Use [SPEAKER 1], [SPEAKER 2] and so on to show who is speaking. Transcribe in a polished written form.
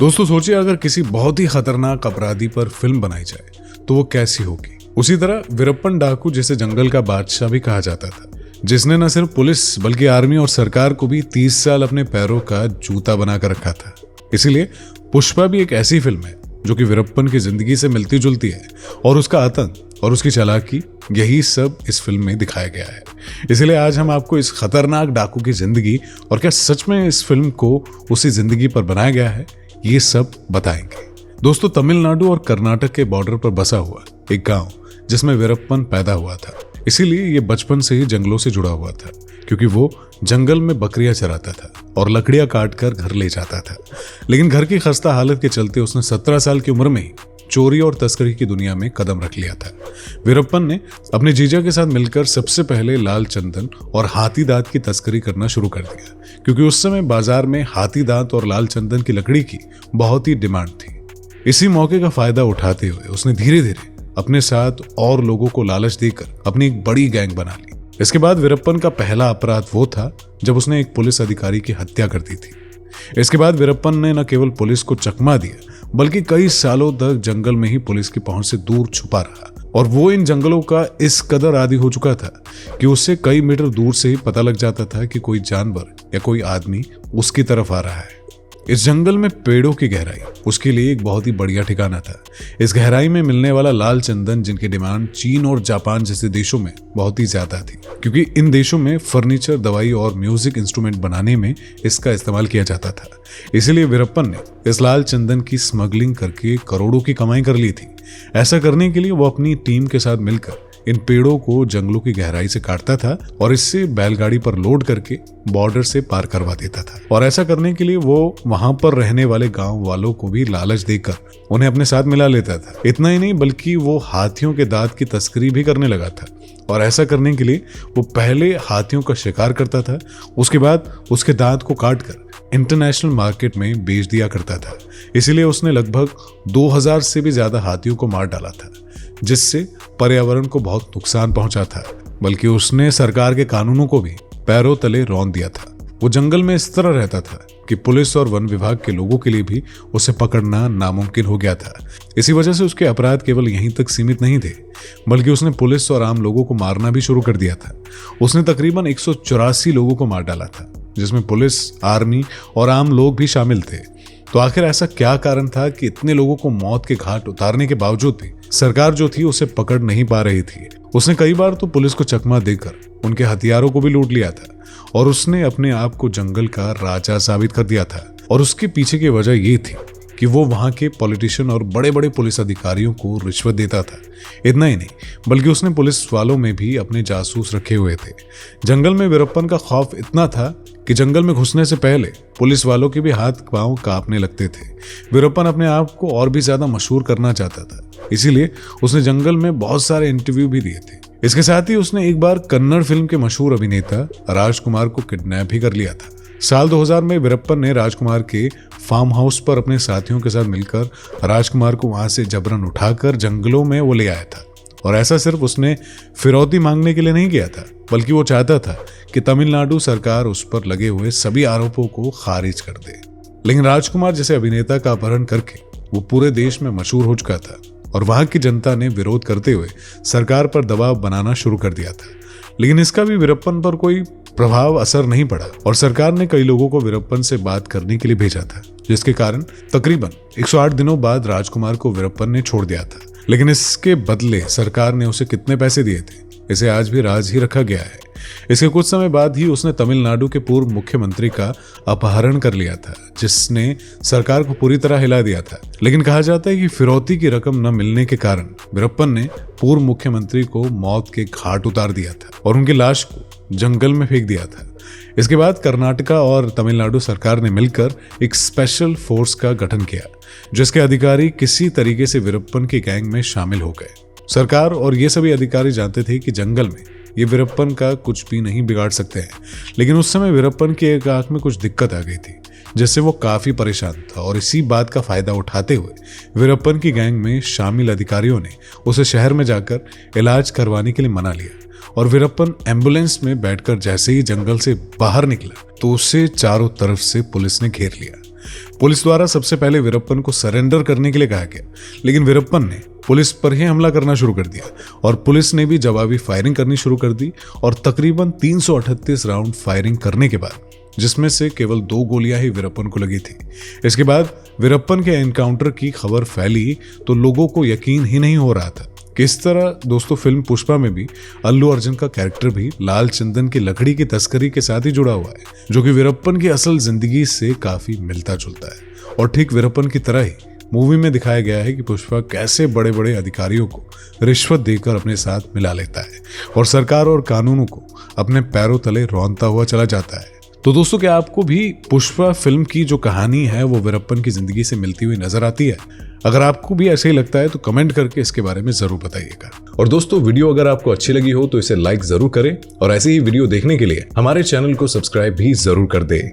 [SPEAKER 1] दोस्तों सोचिए, अगर किसी बहुत ही खतरनाक अपराधी पर फिल्म बनाई जाए तो वो कैसी होगी। उसी तरह वीरप्पन डाकू, जिसे जंगल का बादशाह भी कहा जाता था, जिसने न सिर्फ पुलिस बल्कि आर्मी और सरकार को भी 30 साल अपने पैरों का जूता बनाकर रखा था। इसीलिए पुष्पा भी एक ऐसी फिल्म है जो कि वीरप्पन की जिंदगी से मिलती जुलती है, और उसका आतंक और उसकी चालाकी, यही सब इस फिल्म में दिखाया गया है। इसलिए आज हम आपको इस खतरनाक डाकू की जिंदगी और क्या सच में इस फिल्म को उसी जिंदगी पर बनाया गया है, ये सब बताएंगे। दोस्तों, तमिलनाडु और कर्नाटक के बॉर्डर पर बसा हुआ एक गांव जिसमें वीरप्पन पैदा हुआ था, इसीलिए ये बचपन से ही जंगलों से जुड़ा हुआ था, क्योंकि वो जंगल में बकरियां चराता था और लकड़ियां काट कर घर ले जाता था। लेकिन घर की खस्ता हालत के चलते उसने 17 साल की उम्र में ही चोरी और तस्करी की दुनिया में कदम रख लिया था। वीरप्पन ने अपने जीजा के साथ मिलकर सबसे पहले लाल चंदन और हाथी दांत की तस्करी करना शुरू कर दिया, क्योंकि उस समय बाजार में हाथी दांत और लाल चंदन की लकड़ी की बहुत ही डिमांड थी। इसी मौके का फायदा उठाते हुए उसने धीरे धीरे अपने साथ और लोगों को लालच देकर अपनी एक बड़ी गैंग बना ली। इसके बाद वीरप्पन का पहला अपराध वो था जब उसने एक पुलिस अधिकारी की हत्या कर दी थी। इसके बाद वीरप्पन ने न केवल पुलिस को चकमा दिया, बल्कि कई सालों तक जंगल में ही पुलिस की पहुंच से दूर छुपा रहा, और वो इन जंगलों का इस कदर आदी हो चुका था कि उससे कई मीटर दूर से ही पता लग जाता था कि कोई जानवर या कोई आदमी उसकी तरफ आ रहा है। इस जंगल में पेड़ों की गहराई उसके लिए एक बहुत ही बढ़िया ठिकाना था। इस गहराई में मिलने वाला लाल चंदन, जिनकी डिमांड चीन और जापान जैसे देशों में बहुत ही ज्यादा थी, क्योंकि इन देशों में फर्नीचर, दवाई और म्यूजिक इंस्ट्रूमेंट बनाने में इसका इस्तेमाल किया जाता था। इसीलिए वीरप्पन ने इस लाल चंदन की स्मगलिंग करके करोड़ों की कमाई कर ली थी। ऐसा करने के लिए वो अपनी टीम के साथ मिलकर इन पेड़ों को जंगलों की गहराई से काटता था और इससे बैलगाड़ी पर लोड करके बॉर्डर से पार करवा देता था। और ऐसा करने के लिए वो वहां पर रहने वाले गांव वालों को भी लालच देकर उन्हें अपने साथ मिला लेता था। इतना ही नहीं, बल्कि वो हाथियों के दांत की तस्करी भी करने लगा था। और ऐसा करने के लिए वो पहले हाथियों का शिकार करता था, उसके बाद उसके दांत को काटकर इंटरनेशनल मार्केट में बेच दिया करता था। इसीलिए उसने लगभग 2000 से भी ज्यादा हाथियों को मार डाला था, जिससे पर्यावरण को बहुत नुकसान पहुंचा था, बल्कि उसने सरकार के कानूनों को भी पैरों तले रौंद दिया था। वो जंगल में इस तरह रहता था कि पुलिस और वन विभाग के लोगों के लिए भी उसे पकड़ना नामुमकिन हो गया था। इसी वजह से उसके अपराध केवल यहीं तक सीमित नहीं थे, बल्कि उसने पुलिस और आम लोगों को मारना भी शुरू कर दिया था। उसने तकरीबन 184 लोगों को मार डाला था, जिसमें पुलिस, आर्मी और आम लोग भी शामिल थे। तो आखिर ऐसा क्या कारण था कि इतने लोगों को मौत के घाट उतारने के बावजूद भी सरकार जो थी उसे पकड़ नहीं पा रही थी। उसने कई बार तो पुलिस को चकमा देकर उनके हथियारों को भी लूट लिया था, और उसने अपने आप को जंगल का राजा साबित कर दिया था। और उसके पीछे की वजह ये थी कि वो वहां के पॉलिटिशियन और बड़े बड़े पुलिस अधिकारियों को रिश्वत देता था। इतना ही नहीं, बल्कि उसने पुलिस वालों में भी अपने जासूस रखे हुए थे। जंगल में वीरप्पन का खौफ इतना था कि जंगल में घुसने से पहले पुलिस वालों के भी हाथ पांव कांपने लगते थे। वीरप्पन अपने आप को और भी ज्यादा मशहूर करना चाहता था, इसीलिए उसने जंगल में बहुत सारे इंटरव्यू भी दिए थे। इसके साथ ही उसने एक बार कन्नड़ फिल्म के मशहूर अभिनेता राजकुमार को किडनैप भी कर लिया था। साल 2000 में वीरप्पन ने राजकुमार के फार्म हाउस पर अपने साथियों के साथ मिलकर राजकुमार को वहां से जबरन उठाकर जंगलों में वो ले आया था। और ऐसा सिर्फ उसने फिरौती मांगने के लिए नहीं किया था, बल्कि वो चाहता था कि तमिलनाडु सरकार उस पर लगे हुए सभी आरोपों को खारिज कर दे। लेकिन राजकुमार जैसे अभिनेता का अपहरण करके वो पूरे देश में मशहूर हो चुका था, और वहां की जनता ने विरोध करते हुए सरकार पर दबाव बनाना शुरू कर दिया था। लेकिन इसका भी वीरप्पन पर कोई प्रभाव असर नहीं पड़ा, और सरकार ने कई लोगों को वीरप्पन से बात करने के लिए भेजा था, जिसके कारण तकरीबन 108 दिनों बाद राजकुमार को वीरप्पन ने छोड़ दिया था। लेकिन इसके बदले सरकार ने उसे कितने पैसे दिए थे, इसे आज भी राज ही रखा गया है। इसके कुछ समय बाद ही उसने तमिलनाडु के पूर्व मुख्यमंत्री का अपहरण कर लिया था, जिसने सरकार को पूरी तरह हिला दिया था। लेकिन कहा जाता है कि फिरौती की रकम न मिलने के कारण वीरप्पन ने पूर्व मुख्यमंत्री को मौत के घाट उतार दिया था और उनकी लाश को जंगल में फेंक दिया था। इसके बाद कर्नाटका और तमिलनाडु सरकार ने मिलकर एक स्पेशल फोर्स का गठन किया, जिसके अधिकारी किसी तरीके से वीरप्पन की गैंग में शामिल हो गए। सरकार और ये सभी अधिकारी जानते थे कि जंगल में ये वीरप्पन का कुछ भी नहीं बिगाड़ सकते हैं। लेकिन उस समय वीरप्पन की एक आंख में कुछ दिक्कत आ गई थी, जिससे वो काफी परेशान था, और इसी बात का फायदा उठाते हुए वीरप्पन की गैंग में शामिल अधिकारियों ने उसे शहर में जाकर इलाज करवाने के लिए मना लिया। और वीरप्पन एम्बुलेंस में बैठकर जैसे ही जंगल से बाहर निकला तो उसे चारों तरफ से पुलिस ने घेर लिया। पुलिस द्वारा सबसे पहले वीरप्पन को सरेंडर करने के लिए कहा गया, लेकिन वीरप्पन ने पुलिस पर ही हमला करना शुरू कर दिया और पुलिस ने भी जवाबी फायरिंग करनी शुरू कर दी और तकरीबन 338 राउंड फायरिंग करने के बाद, जिसमें से केवल 2 गोलियां ही वीरप्पन को लगी थी। इसके बाद वीरप्पन के एनकाउंटर की खबर फैली तो लोगों को यकीन ही नहीं हो रहा था। किस तरह दोस्तों फिल्म पुष्पा में भी अल्लू अर्जुन का कैरेक्टर भी लाल चंदन की लकड़ी की तस्करी के साथ ही जुड़ा हुआ है, जो कि वीरप्पन की असल जिंदगी से काफी मिलता जुलता है। और ठीक वीरप्पन की तरह ही मूवी में दिखाया गया है कि पुष्पा कैसे बड़े बड़े अधिकारियों को रिश्वत देकर अपने साथ मिला लेता है और सरकार और कानूनों को अपने पैरों तले रौंदता हुआ चला जाता है। तो दोस्तों, क्या आपको भी पुष्पा फिल्म की जो कहानी है वो वीरप्पन की जिंदगी से मिलती हुई नजर आती है? अगर आपको भी ऐसे ही लगता है तो कमेंट करके इसके बारे में जरूर बताइएगा। और दोस्तों, वीडियो अगर आपको अच्छी लगी हो तो इसे लाइक जरूर करें और ऐसे ही वीडियो देखने के लिए हमारे चैनल को सब्सक्राइब भी जरूर कर दें।